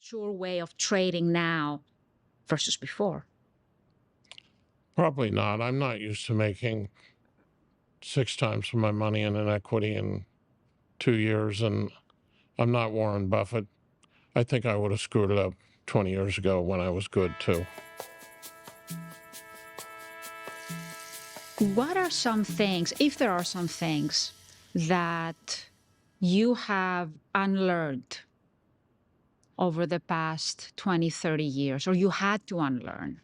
mature way of trading now versus before? Probably not. I'm not used to making 6 times my money in an equity in 2 years, and I'm not Warren Buffett. I think I would have screwed it up 20 years ago when I was good too. What are some things, if there are some things, that you have unlearned over the past 20, 30 years, or you had to unlearn?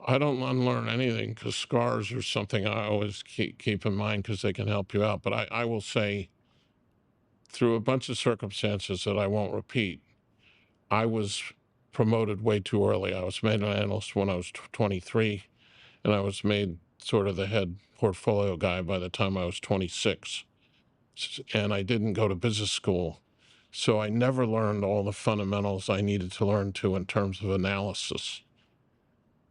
I don't unlearn anything because scars are something I always keep in mind because they can help you out. But I will say, through a bunch of circumstances that I won't repeat, I was promoted way too early. I was made an analyst when I was 23, and I was made sort of the head portfolio guy by the time I was 26. And I didn't go to business school. So I never learned all the fundamentals I needed to learn in terms of analysis.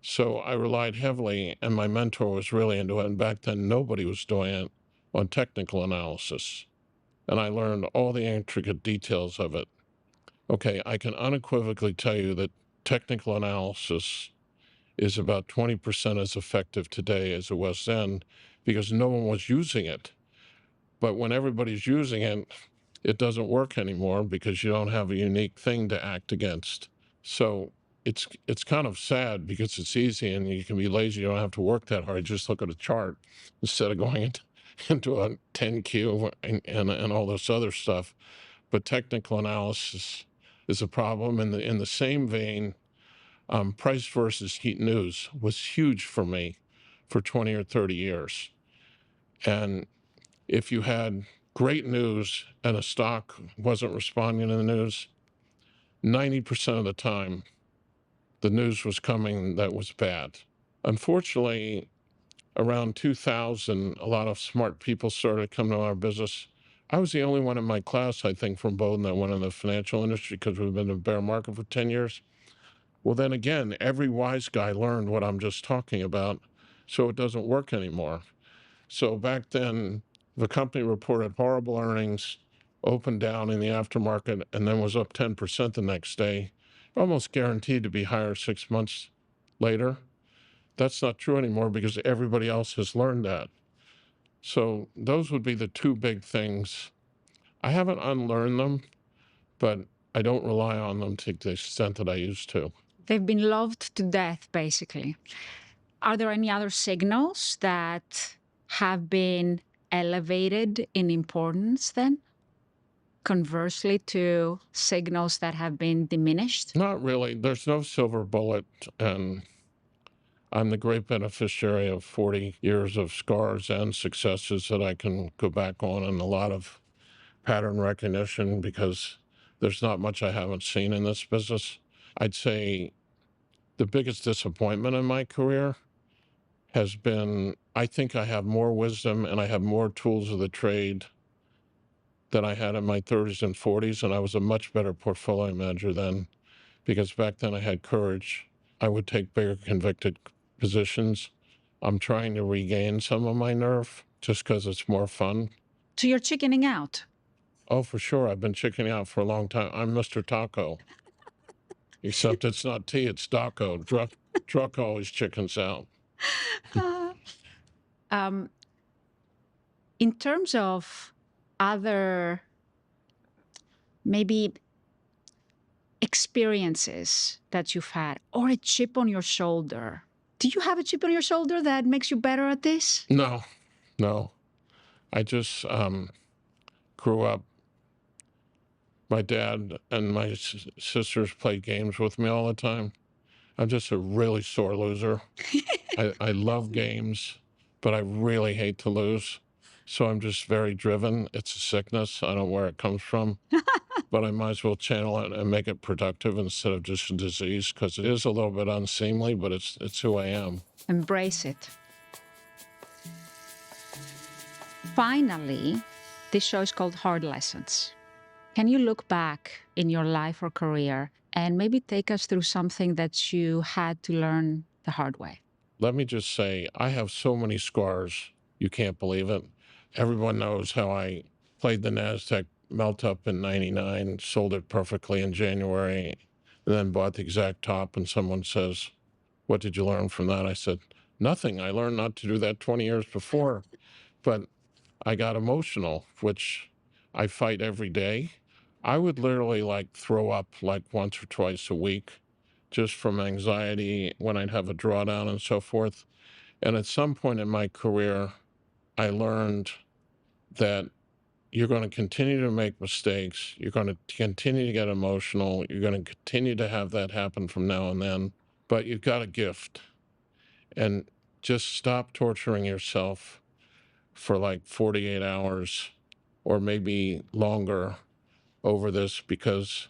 So I relied heavily, and my mentor was really into it. And back then, nobody was doing it on technical analysis. And I learned all the intricate details of it. Okay, I can unequivocally tell you that technical analysis is about 20% as effective today as it was then because no one was using it. But when everybody's using it, it doesn't work anymore because you don't have a unique thing to act against. So it's kind of sad because it's easy and you can be lazy. You don't have to work that hard. Just look at a chart instead of going into a 10Q and all this other stuff. But technical analysis is a problem. In the same vein, price versus heat news was huge for me for 20 or 30 years. And if you had great news and a stock wasn't responding to the news, 90% of the time, the news was coming that was bad. Unfortunately, around 2000, a lot of smart people started coming to our business. I was the only one in my class, I think, from Bowdoin that went in the financial industry because we've been in a bear market for 10 years. Well, then again, every wise guy learned what I'm just talking about, so it doesn't work anymore. So back then, the company reported horrible earnings, opened down in the aftermarket, and then was up 10% the next day, almost guaranteed to be higher 6 months later. That's not true anymore because everybody else has learned that. So those would be the two big things. I haven't unlearned them, but I don't rely on them to the extent that I used to. They've been loved to death, basically. Are there any other signals that have been elevated in importance then, conversely to signals that have been diminished? Not really. There's no silver bullet, and I'm the great beneficiary of 40 years of scars and successes that I can go back on, and a lot of pattern recognition because there's not much I haven't seen in this business. I'd say the biggest disappointment in my career has been, I think I have more wisdom and I have more tools of the trade than I had in my 30s and 40s, and I was a much better portfolio manager then because back then I had courage. I would take bigger convicted positions. I'm trying to regain some of my nerve just because it's more fun. So you're chickening out? Oh, for sure. I've been chickening out for a long time. I'm Mr. Taco. Except it's not tea, it's Taco. Druck always chickens out. In terms of other maybe experiences that you've had or a chip on your shoulder, do you have a chip on your shoulder that makes you better at this? No. I just grew up. My dad and my sisters played games with me all the time. I'm just a really sore loser. I love games, but I really hate to lose. So I'm just very driven. It's a sickness. I don't know where it comes from, but I might as well channel it and make it productive instead of just a disease because it is a little bit unseemly, but it's who I am. Embrace it. Finally, this show is called Hard Lessons. Can you look back in your life or career and maybe take us through something that you had to learn the hard way? Let me just say, I have so many scars, you can't believe it. Everyone knows how I played the NASDAQ melt up in 99, sold it perfectly in January. and then bought the exact top, and someone says, "What did you learn from that?" I said, "Nothing. I learned not to do that 20 years before." But I got emotional, which I fight every day. I would literally like throw up like once or twice a week just from anxiety when I'd have a drawdown and so forth. And at some point in my career, I learned that you're going to continue to make mistakes. You're going to continue to get emotional. You're going to continue to have that happen from now and then. But you've got a gift. And just stop torturing yourself for like 48 hours or maybe longer over this, because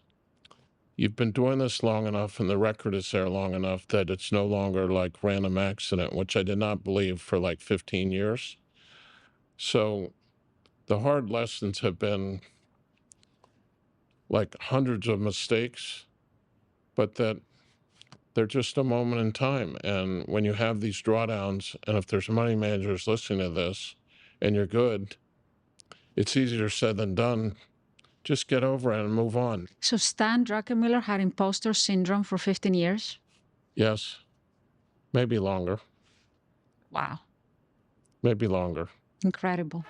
you've been doing this long enough and the record is there long enough that it's no longer like random accident, which I did not believe for like 15 years. So the hard lessons have been like hundreds of mistakes, but that they're just a moment in time. And when you have these drawdowns, and if there's money managers listening to this and you're good, it's easier said than done. Just get over it and move on. So Stan Druckenmiller had imposter syndrome for 15 years? Yes. Maybe longer. Wow. Maybe longer. Incredible.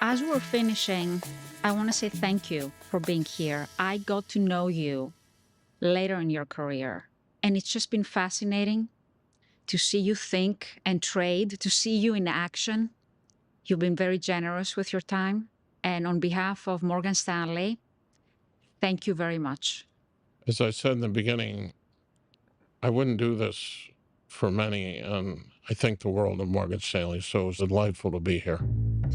As we're finishing, I want to say thank you for being here. I got to know you later in your career, and it's just been fascinating to see you think and trade, to see you in action. You've been very generous with your time. And on behalf of Morgan Stanley, thank you very much. As I said in the beginning, I wouldn't do this for many, and I thank the world of Morgan Stanley, so it was delightful to be here.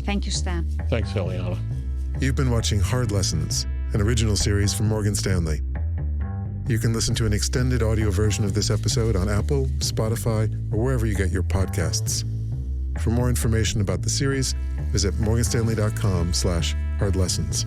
Thank you, Stan. Thanks, Eliana. You've been watching Hard Lessons, an original series from Morgan Stanley. You can listen to an extended audio version of this episode on Apple, Spotify, or wherever you get your podcasts. For more information about the series, visit morganstanley.com/hardlessons.